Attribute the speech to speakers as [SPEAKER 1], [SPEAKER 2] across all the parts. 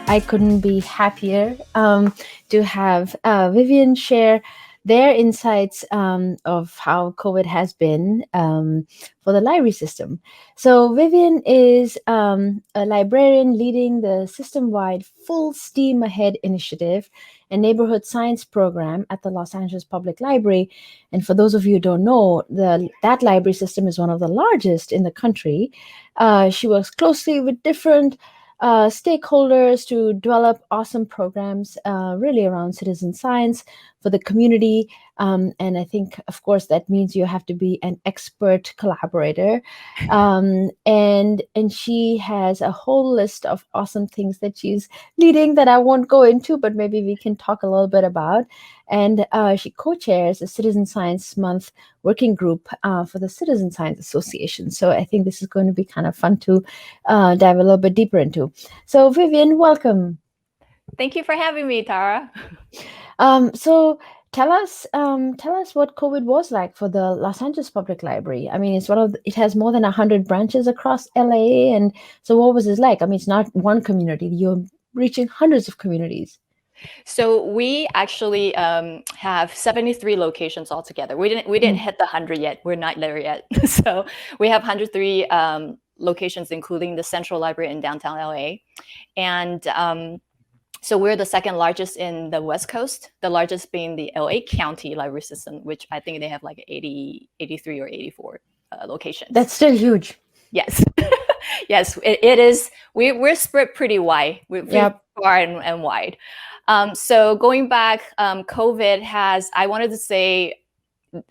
[SPEAKER 1] I couldn't be happier to have Vivienne share their insights of how COVID has been for the library system. So, Vivienne is a librarian leading the system wide Full Steam Ahead initiative and neighborhood science program at the Los Angeles Public Library. And for those of you who don't know, that library system is one of the largest in the country. She works closely with different stakeholders to develop awesome programs really around citizen science for the community. And I think, of course, that means you have to be an expert collaborator. And she has a whole list of awesome things that she's leading that I won't go into, but maybe we can talk a little bit about. And she co-chairs the Citizen Science Month working group for the Citizen Science Association. So I think this is going to be kind of fun to dive a little bit deeper into. So, Vivienne, welcome.
[SPEAKER 2] Thank you for having me, Tara.
[SPEAKER 1] So tell us what COVID was like for the Los Angeles Public Library. I mean, it has more than 100 branches across LA, and so what was this like? I mean, it's not one community; you're reaching hundreds of communities.
[SPEAKER 2] So we actually have 73 locations altogether. We didn't hit the 100 yet. We're not there yet. So we have 103 locations, including the Central Library in downtown LA, and so we're the second largest in the West Coast, the largest being the LA County Library System, which I think they have like 80, 83 or 84 locations.
[SPEAKER 1] That's still huge.
[SPEAKER 2] Yes. Yes, it is. We're spread pretty wide. We're pretty far and wide. So going back, COVID has, I wanted to say,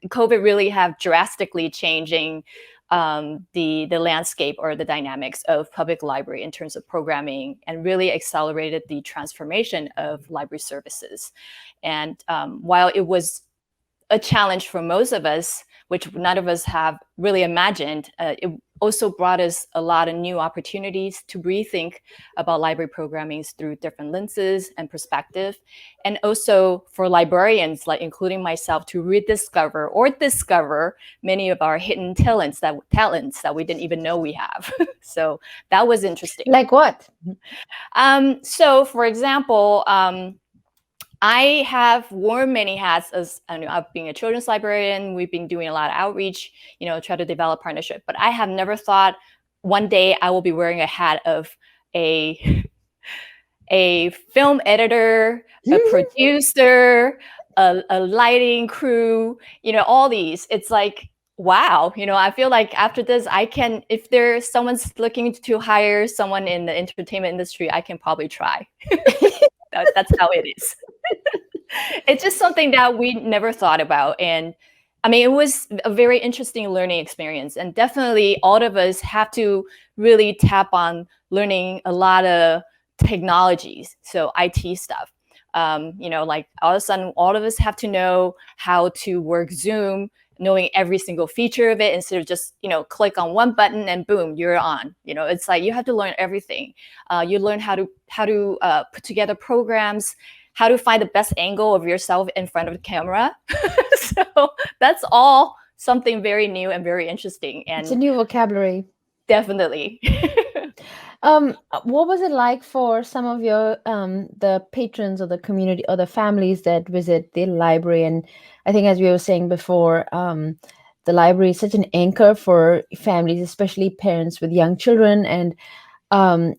[SPEAKER 2] COVID really have drastically changing the landscape or the dynamics of public library in terms of programming, and really accelerated the transformation of library services. And while it was a challenge for most of us, which none of us have really imagined, it also brought us a lot of new opportunities to rethink about library programming through different lenses and perspective. And also for librarians, like including myself, to rediscover or discover many of our hidden talents that we didn't even know we have. So that was interesting.
[SPEAKER 1] Like what?
[SPEAKER 2] So for example, I have worn many hats as being a children's librarian. We've been doing a lot of outreach, try to develop partnership. But I have never thought one day I will be wearing a hat of a film editor, a producer, a lighting crew, all these. It's like, wow, I feel like after this, if there's someone's looking to hire someone in the entertainment industry, I can probably try. That's how it is. It's just something that we never thought about. And I mean, it was a very interesting learning experience. And definitely all of us have to really tap on learning a lot of technologies, so IT stuff. Like all of a sudden, all of us have to know how to work Zoom, knowing every single feature of it instead of just, click on one button and boom, you're on. It's like you have to learn everything. You learn how to put together programs, how to find the best angle of yourself in front of the camera. So that's all something very new and very interesting. And
[SPEAKER 1] it's a new vocabulary.
[SPEAKER 2] Definitely.
[SPEAKER 1] What was it like for some of your the patrons or the community or the families that visit the library? And I think, as we were saying before, the library is such an anchor for families, especially parents with young children, and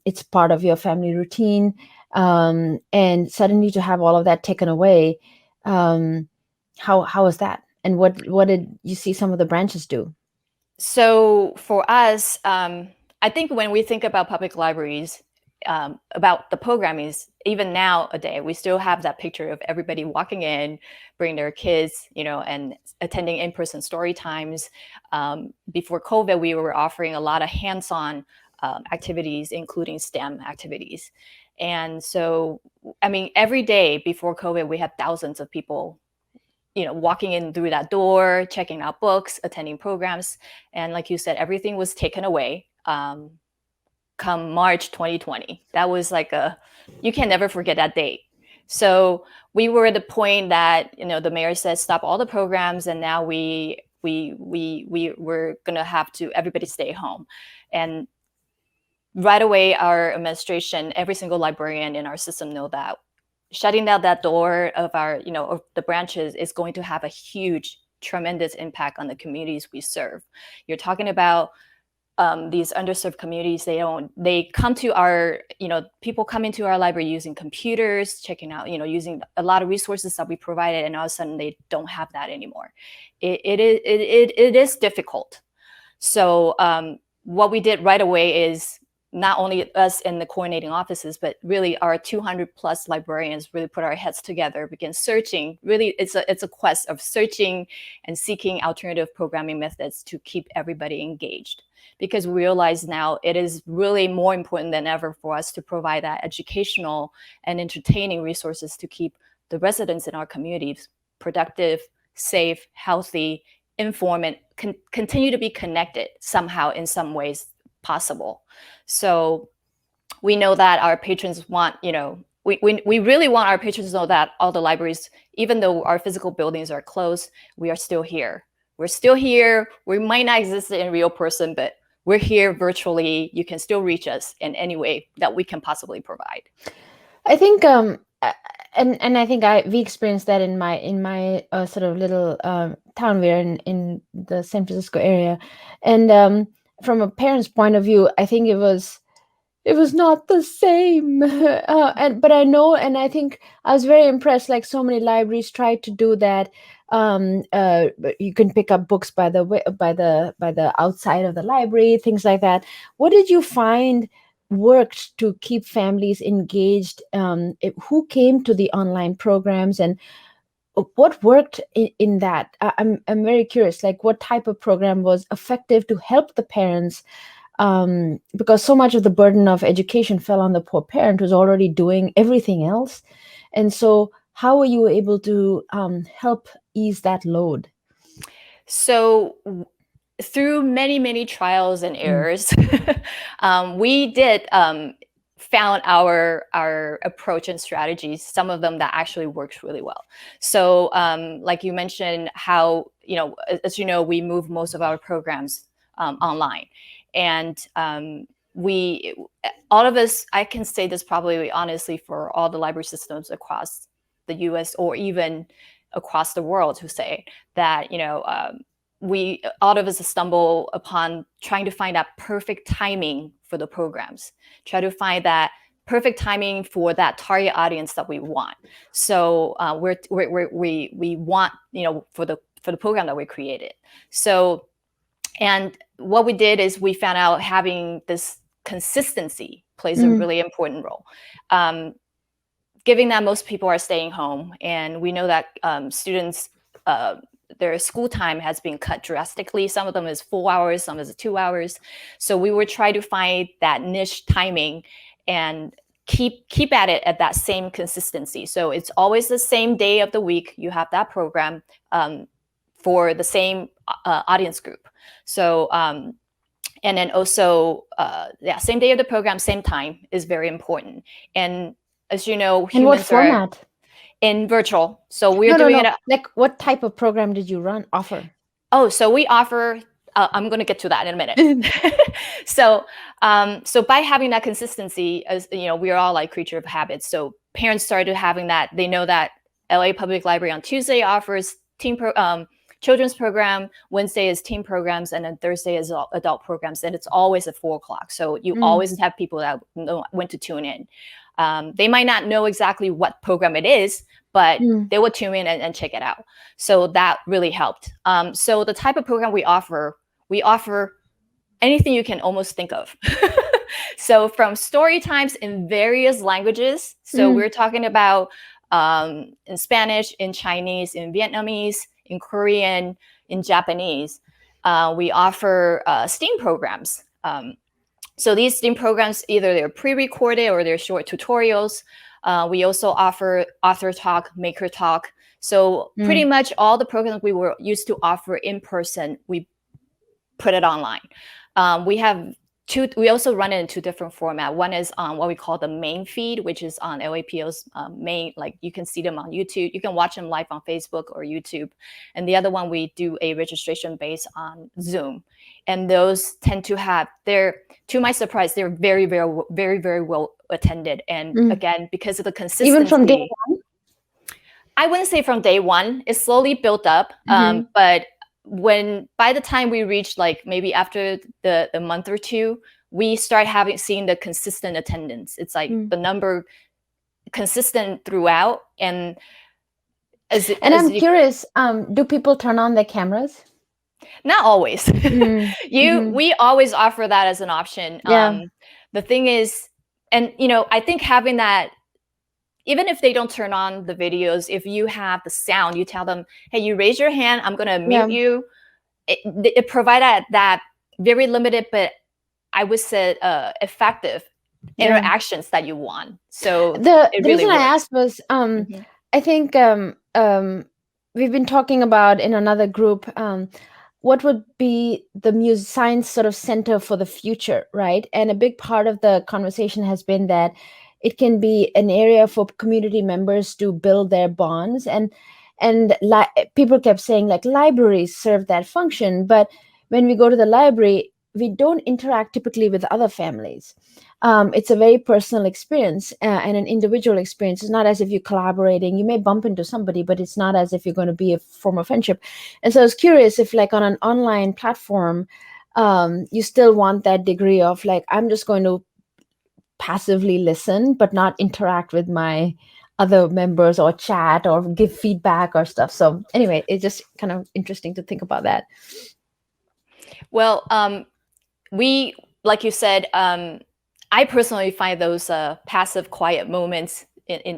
[SPEAKER 1] it's part of your family routine. And suddenly to have all of that taken away, how was that? And what did you see some of the branches do?
[SPEAKER 2] So for us, I think when we think about public libraries, about the programming, even nowadays, we still have that picture of everybody walking in, bringing their kids, and attending in-person story times. Before COVID, we were offering a lot of hands-on activities, including STEM activities. And so, I mean, every day before COVID, we had thousands of people walking in through that door, checking out books, attending programs. And like you said, everything was taken away come March 2020. That was like you can never forget that date. So we were at the point that, the mayor said, stop all the programs. And now we were going to have to, everybody stay home. And right away, our administration, every single librarian in our system know that shutting down that door of our, of the branches is going to have a huge, tremendous impact on the communities we serve. You're talking about these underserved communities. They come to our, people come into our library using computers, checking out, using a lot of resources that we provided, and all of a sudden they don't have that anymore. It is difficult. So what we did right away is not only us in the coordinating offices, but really our 200 plus librarians really put our heads together, begin searching. Really, it's a quest of searching and seeking alternative programming methods to keep everybody engaged. Because we realize now it is really more important than ever for us to provide that educational and entertaining resources to keep the residents in our communities productive, safe, healthy, informed, and continue to be connected somehow in some ways possible. So we know that our patrons want, we really want our patrons to know that all the libraries, even though our physical buildings are closed, we are still here. We're still here. We might not exist in real person, but we're here virtually. You can still reach us in any way that we can possibly provide.
[SPEAKER 1] I think and I think we experienced that in my sort of little town. We're in the San Francisco area, and from a parent's point of view, I think it was not the same. But I know, and I think I was very impressed. Like, so many libraries tried to do that. You can pick up books by the outside of the library, things like that. What did you find worked to keep families engaged? Who came to the online programs, and what worked in that? I'm very curious. Like, what type of program was effective to help the parents? Because so much of the burden of education fell on the poor parent who's already doing everything else. And so how were you able to help ease that load?
[SPEAKER 2] So through many, many trials and errors, we did found our approach and strategies, some of them that actually works really well. So like you mentioned, how, as you know, we move most of our programs online. And all of us, I can say this probably honestly for all the library systems across the US or even across the world, who say that, all of us stumble upon trying to find that perfect timing for the programs, try to find that perfect timing for that target audience that we want. So we want, for the program that we created. So, and what we did is we found out having this consistency plays a really important role. Given that most people are staying home, and we know that students, their school time has been cut drastically. Some of them is 4 hours, some is 2 hours. So we would try to find that niche timing and keep at it at that same consistency. So it's always the same day of the week. You have that program for the same audience group. So, and then also, same day of the program, same time is very important. And as you know,
[SPEAKER 1] in what format?
[SPEAKER 2] In virtual. So we're doing it.
[SPEAKER 1] Like, what type of program did you offer?
[SPEAKER 2] Oh, so we offer, I'm going to get to that in a minute. So by having that consistency, as we are all like creature of habits. So parents started having that. They know that LA Public Library on Tuesday offers children's program, Wednesday is teen programs, and then Thursday is adult programs, and it's always at 4:00. So you always have people that know when to tune in. They might not know exactly what program it is, but they will tune in and check it out. So that really helped. So the type of program we offer anything you can almost think of. So from story times in various languages. So we're talking about in Spanish, in Chinese, in Vietnamese, in Korean, in Japanese. We offer STEAM programs. So these STEAM programs, either they're pre-recorded or they're short tutorials. We also offer author talk, maker talk. So pretty much all the programs we were used to offer in person, we put it online. We have we also run it in two different formats. One is on what we call the main feed, which is on LAPL's main, like you can see them on YouTube. You can watch them live on Facebook or YouTube. And the other one, we do a registration based on Zoom. And those tend to have, to my surprise, they're very, very, very, very well attended. And again, because of the consistency.
[SPEAKER 1] Even from day one?
[SPEAKER 2] I wouldn't say from day one. It's slowly built up. But by the time we reach like maybe after the month or two, we start seeing the consistent attendance. It's like the number consistent throughout. And
[SPEAKER 1] I'm curious, do people turn on their cameras?
[SPEAKER 2] Not always. We always offer that as an option. The thing is, and I think having that, even if they don't turn on the videos, if you have the sound, you tell them, hey, you raise your hand, I'm going to mute you. It provided that very limited, but I would say effective interactions that you want. So
[SPEAKER 1] the reason I asked was, I think we've been talking about in another group, what would be the science sort of center for the future, right? And a big part of the conversation has been that it can be an area for community members to build their bonds. And people kept saying like libraries serve that function. But when we go to the library, we don't interact typically with other families. It's a very personal experience and an individual experience. It's not as if you're collaborating. You may bump into somebody, but it's not as if you're going to be a form of friendship. And so I was curious if like on an online platform, you still want that degree of like, I'm just going to passively listen, but not interact with my other members or chat or give feedback or stuff. So anyway, it's just kind of interesting to think about that.
[SPEAKER 2] Well, we, like you said, I personally find those passive, quiet moments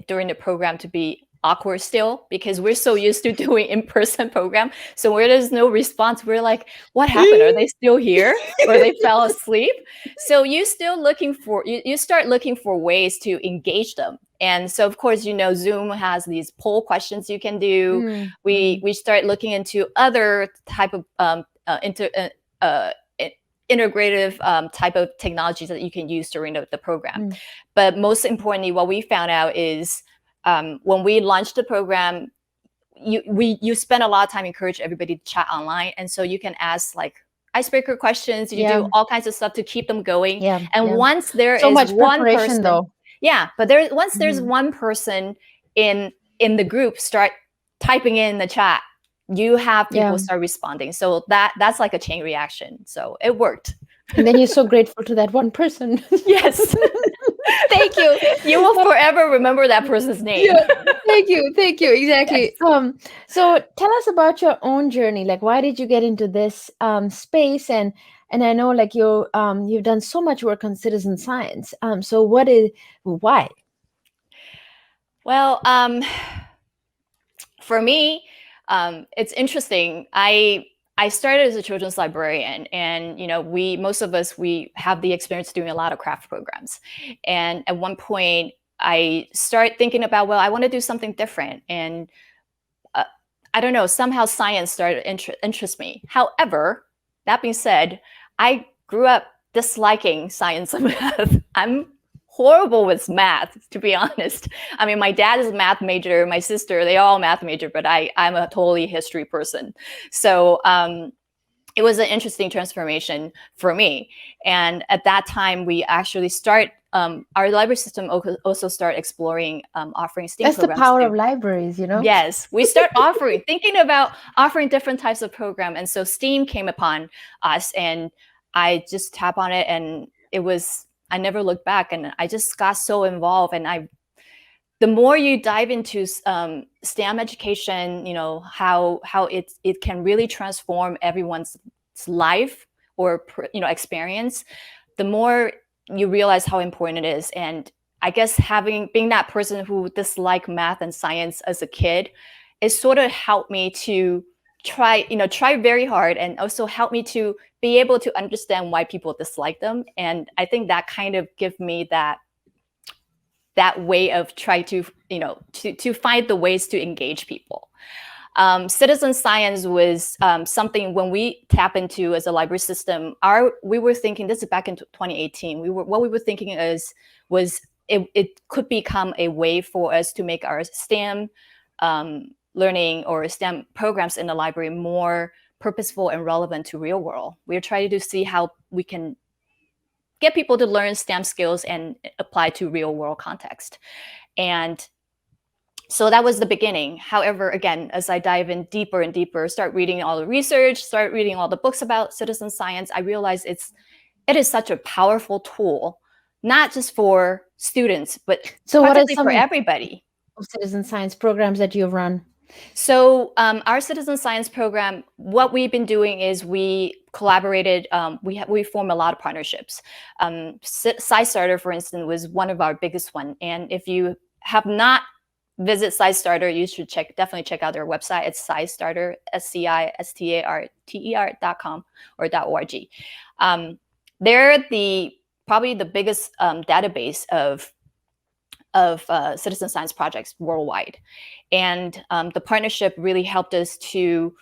[SPEAKER 2] during the program to be awkward still, because we're so used to doing in-person program. So where there's no response, we're like, what happened? Are they still here? Or they fell asleep? So you start looking for ways to engage them. And so, of course, Zoom has these poll questions you can do. We start looking into other type of integrative type of technologies that you can use during the program. But most importantly, what we found out is when we launched the program, you spend a lot of time encourage everybody to chat online. And so you can ask like icebreaker questions, you do all kinds of stuff to keep them going. Once there is one person,
[SPEAKER 1] though.
[SPEAKER 2] But once there's one person in the group start typing in the chat, you have people start responding. So that's like a chain reaction. So it worked.
[SPEAKER 1] And then you're so grateful to that one person.
[SPEAKER 2] Yes. Thank you. You will forever remember that person's name.
[SPEAKER 1] Thank you. Exactly. Yes. So tell us about your own journey. Like, why did you get into this space? And I know like you've done so much work on citizen science. So why?
[SPEAKER 2] Well, for me, it's interesting. I started as a children's librarian, and most of us have the experience doing a lot of craft programs. And at one point, I start thinking about, well, I want to do something different. And I don't know, somehow science started to interest me. However, that being said, I grew up disliking science and math. I'm horrible with math, to be honest. I mean, my dad is a math major, my sister, they all math major, but I'm a totally history person. So it was an interesting transformation for me. And at that time, we actually our library system also start exploring offering STEAM programs.
[SPEAKER 1] That's the power of libraries,
[SPEAKER 2] Yes, we start thinking about offering different types of program. And so STEAM came upon us, and I just tap on it, and I never looked back, and I just got so involved. And the more you dive into STEM education, how it can really transform everyone's life or experience, the more you realize how important it is. And I guess being that person who disliked math and science as a kid, it sort of helped me to try very hard, and also help me to be able to understand why people dislike them. And I think that kind of give me that way of try to, to find the ways to engage people. Citizen science was something when we tap into as a library system. We were thinking, this is back in 2018. What we were thinking was it could become a way for us to make our STEM learning or STEM programs in the library more purposeful and relevant to real world. We're trying to see how we can get people to learn STEM skills and apply to real world context. And so that was the beginning. However, again, as I dive in deeper and deeper, start reading all the research, start reading all the books about citizen science, I realized it is such a powerful tool, not just for students, but
[SPEAKER 1] So what are
[SPEAKER 2] practically
[SPEAKER 1] some
[SPEAKER 2] for everybody.
[SPEAKER 1] citizen science programs that you've run?
[SPEAKER 2] So our citizen science program, what we've been doing is we collaborated. We form a lot of partnerships. SciStarter, for instance, was one of our biggest one. And if you have not visited SciStarter, you should definitely check out their website. It's SciStarter, SCISTARTER.com or .org. They're probably the biggest database of citizen science projects worldwide. And the partnership really helped us to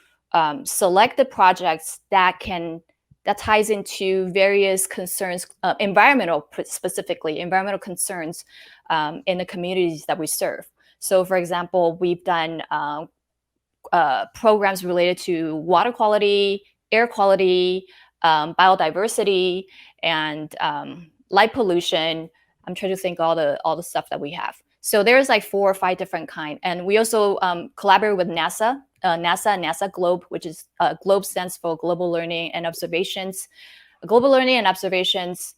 [SPEAKER 2] select the projects that ties into various concerns, specifically environmental concerns in the communities that we serve. So for example, we've done programs related to water quality, air quality, biodiversity, and light pollution. I'm trying to think all the stuff that we have. So there's like 4 or 5 different kind. And we also collaborate with NASA GLOBE, which is GLOBE stands for Global Learning and Observations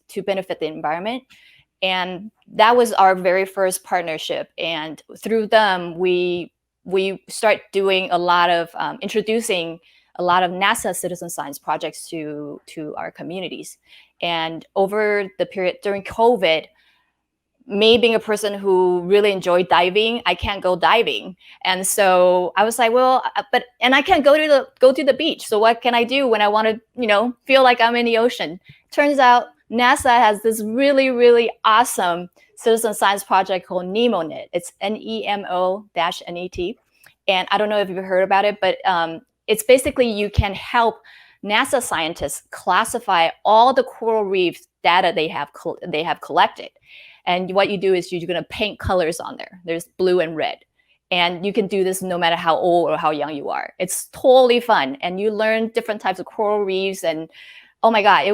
[SPEAKER 2] to benefit the environment. And that was our very first partnership. And through them, we start doing a lot of introducing a lot of NASA citizen science projects to our communities. And over the period during COVID, me being a person who really enjoyed diving, I can't go diving. And so I was like, well, and I can't go to the beach. So what can I do when I want to, feel like I'm in the ocean? Turns out NASA has this really, really awesome citizen science project called NEMONET. It's NEMO-NET. And I don't know if you've heard about it, but it's basically you can help NASA scientists classify all the coral reefs data they have collected. And what you do is you're going to paint colors on there. There's blue and red. And you can do this no matter how old or how young you are. It's totally fun. And you learn different types of coral reefs. And oh my God,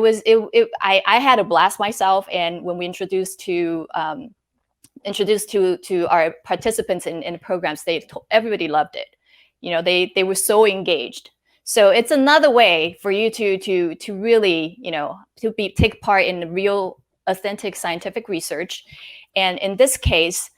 [SPEAKER 2] I had a blast myself. And when we introduced to our participants in the programs, everybody loved it. They were so engaged. So it's another way for you to really, take part in the real authentic scientific research. And in this case,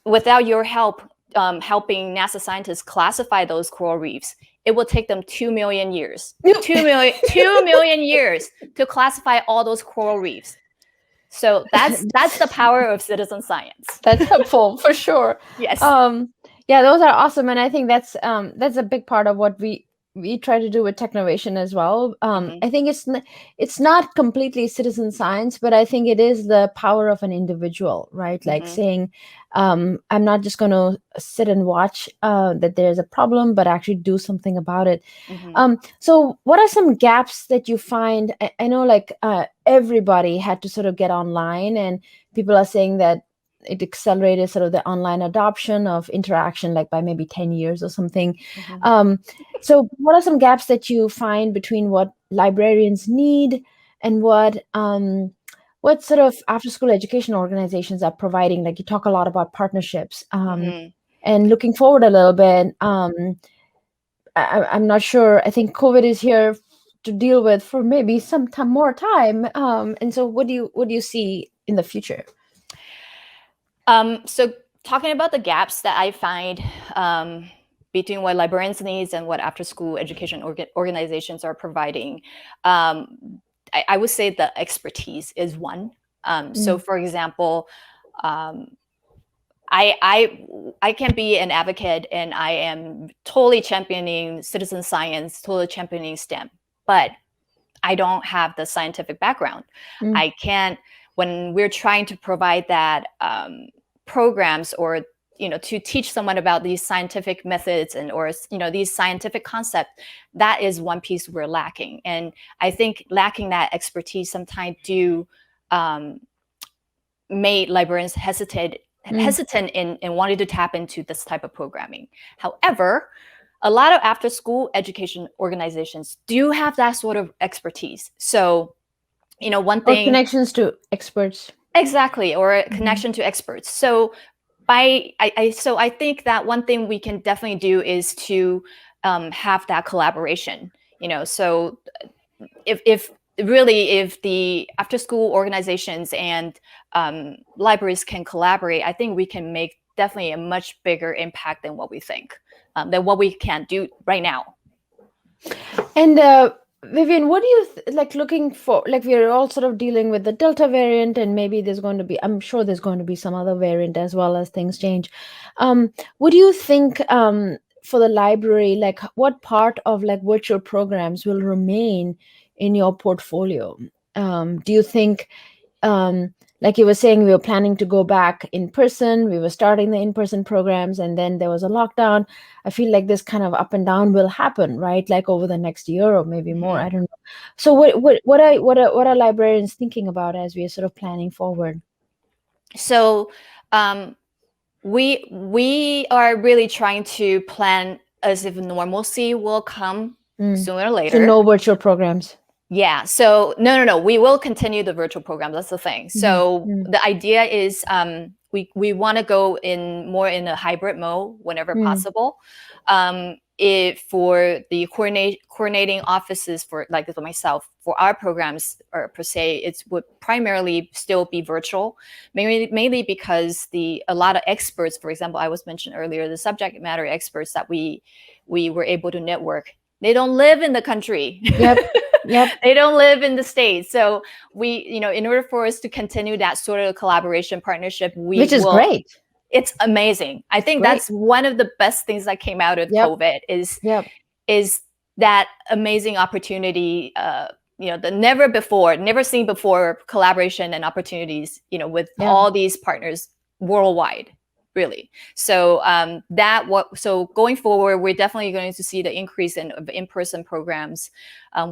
[SPEAKER 2] without your help helping NASA scientists classify those coral reefs, it will take them 2 million years. 2 million years to classify all those coral reefs. So that's the power of citizen science.
[SPEAKER 1] That's helpful for sure.
[SPEAKER 2] Yes.
[SPEAKER 1] Yeah, those are awesome. And I think that's a big part of what we try to do with Technovation as well. I think it's not completely citizen science, but I think it is the power of an individual, right? Like saying, I'm not just going to sit and watch that there's a problem, but actually do something about it. So what are some gaps that you find? I know like everybody had to sort of get online, and people are saying that it accelerated sort of the online adoption of interaction, like by maybe 10 years or something. So what are some gaps that you find between what librarians need and what sort of after-school education organizations are providing? Like you talk a lot about partnerships and looking forward a little bit. I'm not sure. I think COVID is here to deal with for maybe some more time. And so what do you see in the future?
[SPEAKER 2] So talking about the gaps that I find between what librarians need and what after-school education organizations are providing, I would say the expertise is one. So for example, I can be an advocate and I am totally championing citizen science, totally championing STEM, but I don't have the scientific background. I can't, when we're trying to provide that programs or to teach someone about these scientific methods or these scientific concepts, that is one piece we're lacking. And I think lacking that expertise sometimes made librarians hesitant in wanting to tap into this type of programming. However, a lot of after-school education organizations do have that sort of expertise. So, one thing,
[SPEAKER 1] or connections to experts.
[SPEAKER 2] Exactly, or a connection to experts. So I think that one thing we can definitely do is to have that collaboration. So if the after school organizations and libraries can collaborate, I think we can make definitely a much bigger impact than what we think, than what we can do right now.
[SPEAKER 1] And Vivienne, what do you looking for? Like, we're all sort of dealing with the Delta variant, and maybe I'm sure there's going to be some other variant as well as things change. What do you think for the library? Like, what part of virtual programs will remain in your portfolio? Do you think, like you were saying, we were planning to go back in person, we were starting the in-person programs, and then there was a lockdown. I feel like this kind of up and down will happen, right? Like over the next year or maybe more. I don't know. So what are librarians thinking about as we are sort of planning forward?
[SPEAKER 2] So we are really trying to plan as if normalcy will come sooner or later.
[SPEAKER 1] So no virtual programs.
[SPEAKER 2] Yeah. So no. We will continue the virtual program. That's the thing. So the idea is we want to go more in a hybrid mode whenever possible. For the coordinating offices for myself, for our programs or per se, it would primarily still be virtual, mainly because a lot of experts, for example, I was mentioned earlier, the subject matter experts that we were able to network, they don't live in the country.
[SPEAKER 1] Yep.
[SPEAKER 2] They don't live in the States. So we, in order for us to continue that sort of collaboration partnership,
[SPEAKER 1] which is great.
[SPEAKER 2] It's amazing. I think that's one of the best things that came out of COVID is that amazing opportunity, the never seen before collaboration and opportunities, with all these partners worldwide. Really. So so going forward, we're definitely going to see the increase of in-person programs.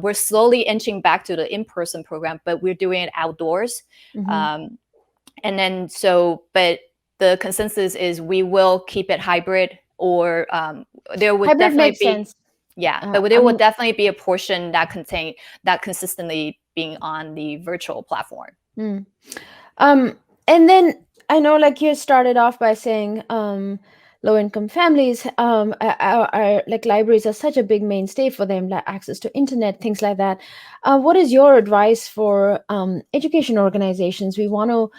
[SPEAKER 2] We're slowly inching back to the in-person program, but we're doing it outdoors. And then but the consensus is we will keep it hybrid, or there would
[SPEAKER 1] hybrid
[SPEAKER 2] definitely
[SPEAKER 1] makes
[SPEAKER 2] be
[SPEAKER 1] sense.
[SPEAKER 2] but there would definitely be a portion that consistently being on the virtual platform.
[SPEAKER 1] And then I know, you started off by saying low-income families are libraries are such a big mainstay for them, like access to internet, things like that. What is your advice for education organizations? We want to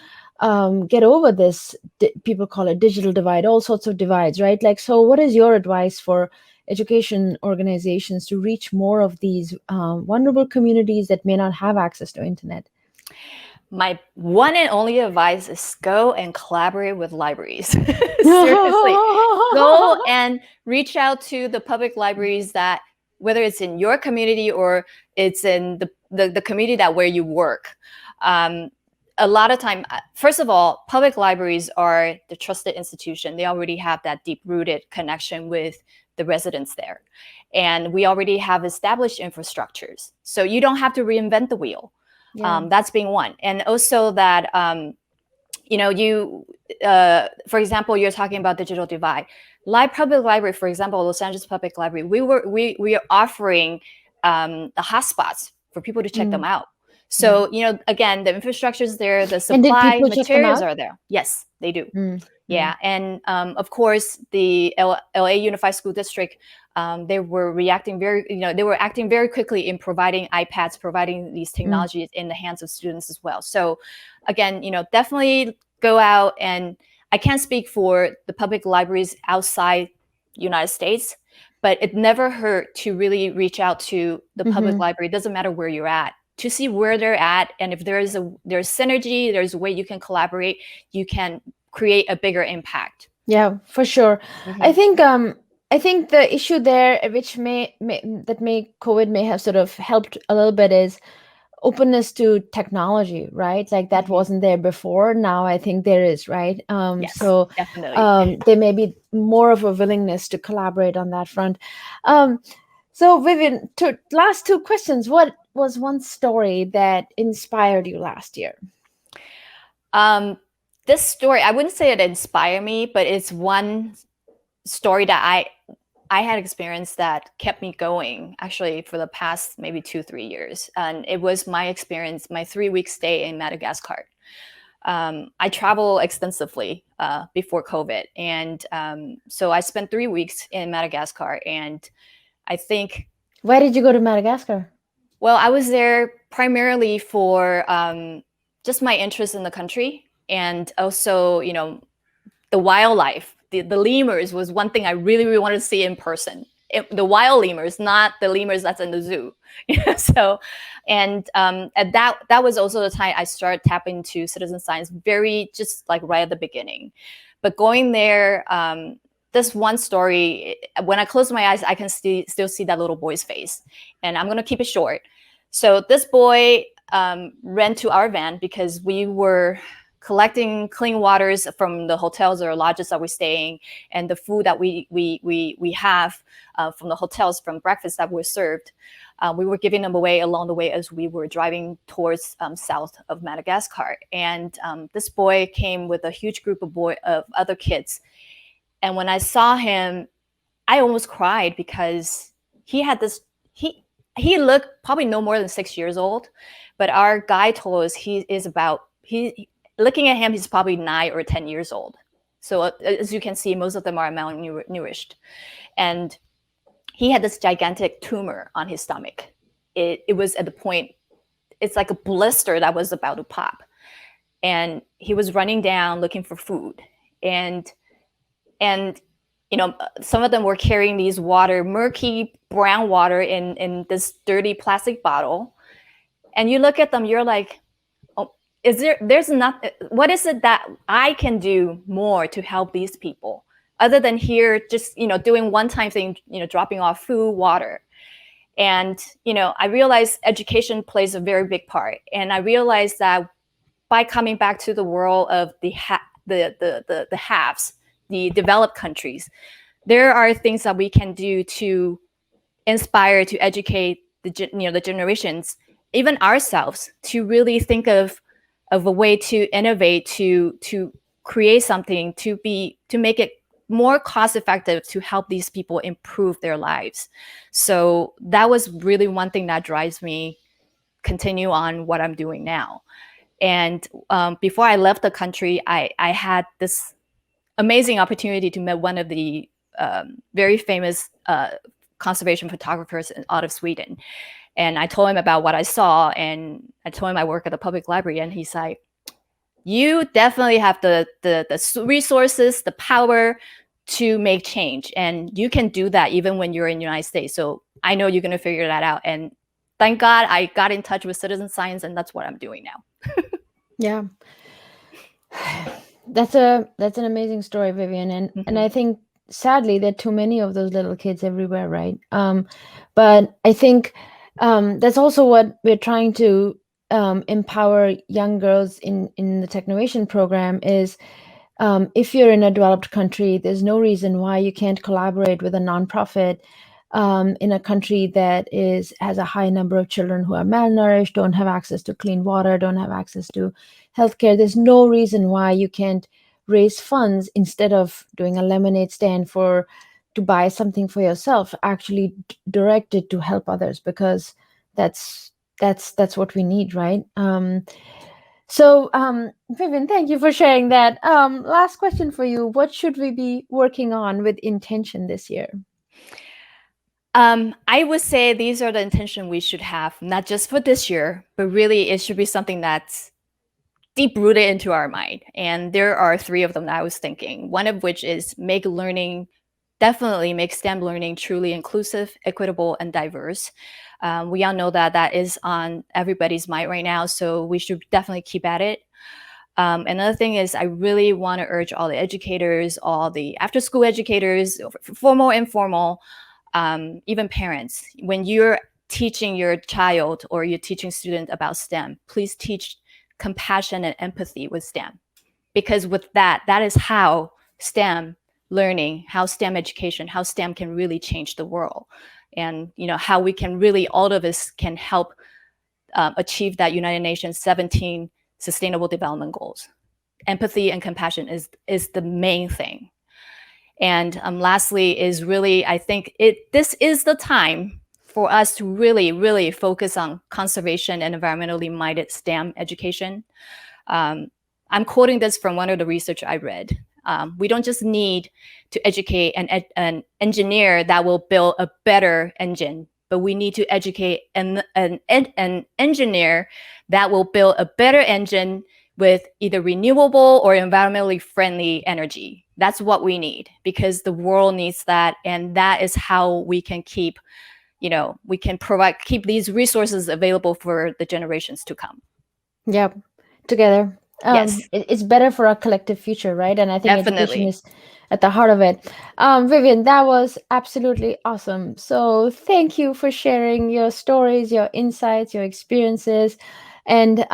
[SPEAKER 1] get over this, people call it digital divide, all sorts of divides, right? So what is your advice for education organizations to reach more of these vulnerable communities that may not have access to internet?
[SPEAKER 2] My one and only advice is go and collaborate with libraries. Seriously, go and reach out to the public libraries that, whether it's in your community or it's in the community where you work. A lot of time, first of all, public libraries are the trusted institution. They already have that deep-rooted connection with the residents there. And we already have established infrastructures. So you don't have to reinvent the wheel. That's being one. And also that, for example, you're talking about digital divide. Public library, for example, Los Angeles Public Library, we are offering the hotspots for people to check them out. So, again, the infrastructure is there, the supply materials are there. Yes, they do. Yeah. And of course, the LA Unified School District, they were acting very quickly in providing iPads, providing these technologies in the hands of students as well. So again, definitely go out, and I can't speak for the public libraries outside the United States, but it never hurt to really reach out to the public library. It doesn't matter where you're at, to see where they're at. And if there's synergy, there's a way you can collaborate, you can create a bigger impact.
[SPEAKER 1] Yeah, for sure. I think the issue there, which COVID may have sort of helped a little bit, is openness to technology, right? Like that wasn't there before. Now I think there is, right?
[SPEAKER 2] Yes, definitely.
[SPEAKER 1] There may be more of a willingness to collaborate on that front. So Vivienne, last two questions. What was one story that inspired you last year?
[SPEAKER 2] This story, I wouldn't say it inspired me, but it's one story that I had experienced that kept me going actually for the past maybe 2-3 years. And it was my experience, my 3-week stay in Madagascar. I travel extensively before COVID. And so I spent 3 weeks in Madagascar. And I think...
[SPEAKER 1] Why did you go to Madagascar?
[SPEAKER 2] Well, I was there primarily for just my interest in the country. And also, you know, the wildlife. The lemurs was one thing I really, really wanted to see in person. The wild lemurs, not the lemurs that's in the zoo. So, and that was also the time I started tapping into citizen science, very just like right at the beginning. But going there, this one story, when I close my eyes, I can still see that little boy's face. And I'm going to keep it short. So this boy ran to our van because we were collecting clean waters from the hotels or lodges that we're staying, and the food that we have from the hotels, from breakfast that were served. We were giving them away along the way as we were driving towards south of Madagascar. And this boy came with a huge group of other kids. And when I saw him, I almost cried because he had this, he looked probably no more than 6 years old, but our guide told us looking at him, he's probably 9 or 10 years old. So as you can see, most of them are malnourished. And he had this gigantic tumor on his stomach. It was at the point, it's like a blister that was about to pop. And he was running down looking for food. And you know, some of them were carrying these murky brown water in this dirty plastic bottle. And you look at them, you're like, oh, what is it that I can do more to help these people other than here just, you know, doing one-time thing, you know, dropping off food, water. And, you know, I realized education plays a very big part. And I realized that by coming back to the world of the haves, the developed countries, there are things that we can do to inspire, to educate the generations, even ourselves, to really think of a way to innovate, to create something, to make it more cost effective to help these people improve their lives. So that was really one thing that drives me continue on what I'm doing now. And before I left the country, I had this amazing opportunity to meet one of the very famous conservation photographers out of Sweden. And I told him about what I saw, and I told him I work at the public library, and he's like, you definitely have the resources, the power to make change, and you can do that even when you're in the United States. So I know you're going to figure that out. And thank God I got in touch with citizen science, and that's what I'm doing now.
[SPEAKER 1] Yeah. That's an amazing story, Vivienne. And I think sadly there are too many of those little kids everywhere, right? But I think that's also what we're trying to empower young girls in the Technovation program is if you're in a developed country, there's no reason why you can't collaborate with a nonprofit in a country that has a high number of children who are malnourished, don't have access to clean water, don't have access to healthcare. There's no reason why you can't raise funds instead of doing a lemonade stand to buy something for yourself, actually direct it to help others, because that's what we need, right? So Vivienne, thank you for sharing that. Last question for you. What should we be working on with intention this year?
[SPEAKER 2] I would say these are the intention we should have, not just for this year, but really it should be something that's deep rooted into our mind. And there are 3 of them that I was thinking. One of which is definitely make STEM learning truly inclusive, equitable, and diverse. We all know that is on everybody's mind right now, so we should definitely keep at it. Another thing is I really want to urge all the educators, all the after-school educators, formal, informal, even parents, when you're teaching your child or you're teaching student about STEM, please teach compassion and empathy with STEM. Because with that is how STEM learning, how STEM education, how STEM can really change the world. And, you know, how we can really, all of us can help achieve that United Nations 17 Sustainable Development Goals. Empathy and compassion is the main thing. And lastly is really, I think this is the time for us to really, really focus on conservation and environmentally minded STEM education. I'm quoting this from one of the research I read. We don't just need to educate an engineer that will build a better engine, but we need to educate an engineer that will build a better engine with either renewable or environmentally friendly energy. That's what we need, because the world needs that. And that is how we can keep, you know, we can keep these resources available for the generations to come.
[SPEAKER 1] Yep. Together.
[SPEAKER 2] Yes.
[SPEAKER 1] It's better for our collective future, right? And I think
[SPEAKER 2] Definitely.
[SPEAKER 1] education is at the heart of it. Vivienne, that was absolutely awesome. So thank you for sharing your stories, your insights, your experiences. And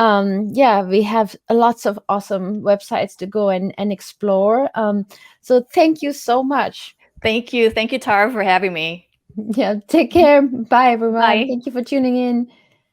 [SPEAKER 1] yeah, we have lots of awesome websites to go and explore. So thank you so much.
[SPEAKER 2] Thank you. Thank you, Tara, for having me.
[SPEAKER 1] Yeah, take care. Bye, everyone.
[SPEAKER 2] Bye.
[SPEAKER 1] Thank you for tuning in.